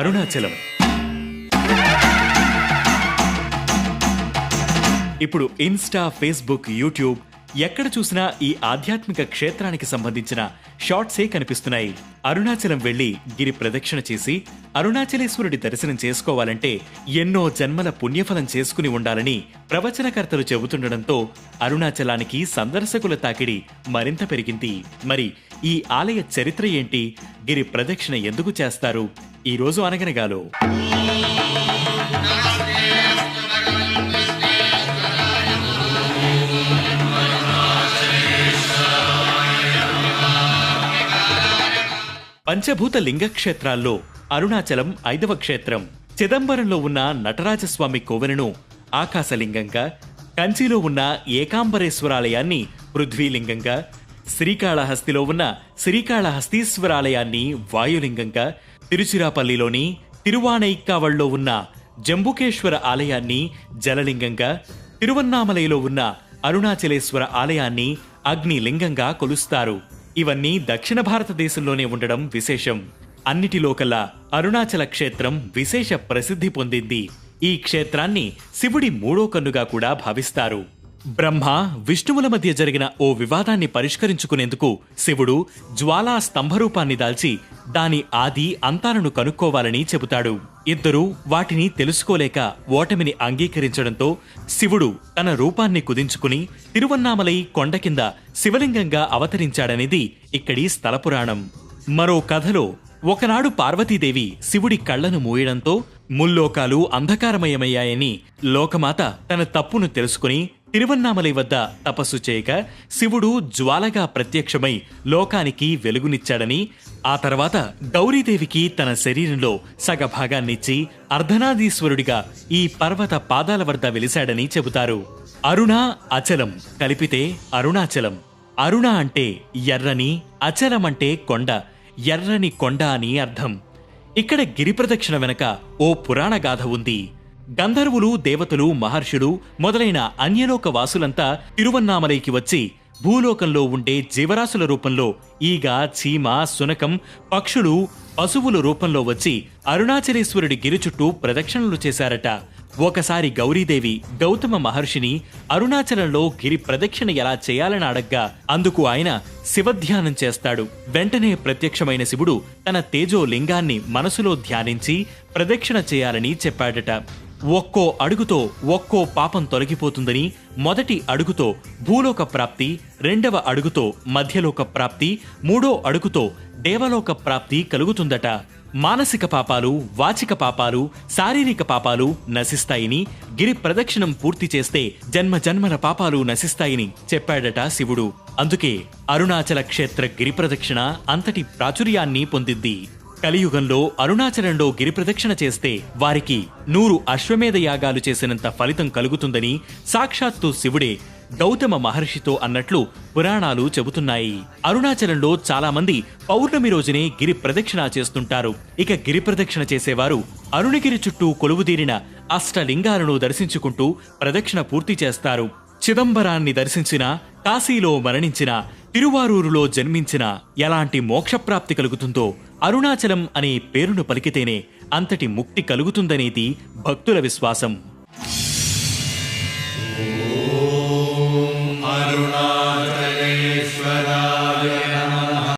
అరుణాచలం. ఇప్పుడు Insta, Facebook, YouTube ఎక్కడ చూసినా ఈ ఆధ్యాత్మిక క్షేత్రానికి సంబంధించిన షార్ట్సే కనిపిస్తున్నాయి. అరుణాచలం వెళ్లి గిరి ప్రదక్షిణ చేసి అరుణాచలేశ్వరుడి దర్శనం చేసుకోవాలంటే ఎన్నో జన్మల పుణ్యఫలం చేసుకుని ఉండాలని ప్రవచనకర్తలు చెబుతుండటంతో అరుణాచలానికి సందర్శకుల తాకిడి మరింత పెరిగింది. మరి ఈ ఆలయ చరిత్ర ఏంటి? గిరి ప్రదక్షిణ ఎందుకు చేస్తారు? ఈ రోజు అనగనగాలో పంచభూత లింగక్షేత్రాల్లో అరుణాచలం 5వ క్షేత్రం. చిదంబరంలో ఉన్న నటరాజస్వామి కోవెలను ఆకాశలింగంగా, కంచిలో ఉన్న ఏకాంబరేశ్వరాలయాన్ని పృథ్వీలింగంగా, శ్రీకాళహస్తిలో ఉన్న శ్రీకాళహస్తీశ్వరాలయాన్ని వాయులింగంగా, తిరుచిరాపల్లిలోని తిరువానైక్కావళ్లో ఉన్న జంబుకేశ్వర ఆలయాన్ని జలలింగంగా, తిరువన్నామలైలో ఉన్న అరుణాచలేశ్వర ఆలయాన్ని అగ్నిలింగంగా కొలుస్తారు. ఇవన్నీ దక్షిణ భారతదేశంలోనే ఉండడం విశేషం. అన్నిటిలోకల్లా అరుణాచల క్షేత్రం విశేష ప్రసిద్ధి పొందింది. ఈ క్షేత్రాన్ని శివుడి మూడో కన్నుగా కూడా భావిస్తారు. బ్రహ్మ, విష్ణువుల మధ్య జరిగిన ఓ వివాదాన్ని పరిష్కరించుకునేందుకు శివుడు జ్వాలా స్తంభరూపాన్ని దాల్చి దాని ఆది అంతాలను కనుక్కోవాలని చెబుతాడు. ఇద్దరూ వాటిని తెలుసుకోలేక ఓటమిని అంగీకరించడంతో శివుడు తన రూపాన్ని కుదించుకుని తిరువన్నామలై కొండ కింద శివలింగంగా అవతరించాడనేది ఇక్కడి స్థలపురాణం. మరో కథలో ఒకనాడు పార్వతీదేవి శివుడి కళ్లను మూయడంతో ముల్లోకాలు అంధకారమయమయ్యాయని లోకమాత తన తప్పును తెలుసుకుని తిరువన్నామలై వద్ద తపస్సు చేయక శివుడు జ్వాలగా ప్రత్యక్షమై లోకానికి వెలుగునిచ్చాడని, ఆ తర్వాత గౌరీదేవికి తన శరీరంలో సగభాగాన్నిచ్చి అర్ధనాదీశ్వరుడిగా ఈ పర్వత పాదాల వద్ద వెలిశాడని చెబుతారు. అరుణ, అచలం కలిపితే అరుణాచలం. అరుణ అంటే ఎర్రని, అచలం అంటే కొండ, ఎర్రని కొండ అని అర్థం. ఇక్కడ గిరి ప్రదక్షిణ వెనక ఓ పురాణ గాథ ఉంది. గంధర్వులు, దేవతలు, మహర్షులు మొదలైన అన్యలోక వాసులంతా తిరువన్నామలైకి వచ్చి భూలోకంలో ఉండే జీవరాశుల రూపంలో ఈగ, చీమ, శునకం, పక్షులు, పశువుల రూపంలో వచ్చి అరుణాచలేశ్వరుడి గిరి చుట్టూ ప్రదక్షిణలు చేశారట. ఒకసారి గౌరీదేవి గౌతమ మహర్షిని అరుణాచలంలో గిరి ప్రదక్షిణ ఎలా చేయాలని అడగ్గా అందుకు ఆయన శివధ్యానం చేస్తాడు. వెంటనే ప్రత్యక్షమైన శివుడు తన తేజో లింగాన్ని మనసులో ధ్యానించి ప్రదక్షిణ చేయాలని చెప్పాడట. ఒక్కో అడుగుతో ఒక్కో పాపం తొలగిపోతుందని, మొదటి అడుగుతో భూలోక ప్రాప్తి, రెండవ అడుగుతో మధ్యలోక ప్రాప్తి, మూడో అడుగుతో దేవలోక ప్రాప్తి కలుగుతుందట. మానసిక పాపాలు, వాచిక పాపాలు, శారీరక పాపాలు నశిస్తాయని, గిరి ప్రదక్షిణం పూర్తి చేస్తే జన్మ జన్మల పాపాలు నశిస్తాయని చెప్పాడట శివుడు. అందుకే అరుణాచల క్షేత్ర గిరి ప్రదక్షిణ అంతటి ప్రాచుర్యాన్ని పొందింది. కలియుగంలో అరుణాచలంలో గిరి ప్రదక్షిణ చేస్తే వారికి 100 అశ్వమేధ యాగాలు చేసినంత ఫలితం కలుగుతుందని సాక్షాత్తు శివుడే గౌతమ మహర్షితో అన్నట్లు పురాణాలు చెబుతున్నాయి. అరుణాచలంలో చాలా మంది పౌర్ణమి రోజునే గిరి ప్రదక్షిణ చేస్తుంటారు. ఇక గిరి ప్రదక్షిణ చేసేవారు అరుణగిరి చుట్టూ కొలువుదీరిన అష్టలింగాలను దర్శించుకుంటూ ప్రదక్షిణ పూర్తి చేస్తారు. చిదంబరాన్ని దర్శించిన, కాశీలో మరణించిన, తిరువారూరులో జన్మించిన ఎలాంటి మోక్షప్రాప్తి కలుగుతుందో అరుణాచలం అనే పేరును పలికితేనే అంతటి ముక్తి కలుగుతుందనేది భక్తుల విశ్వాసం.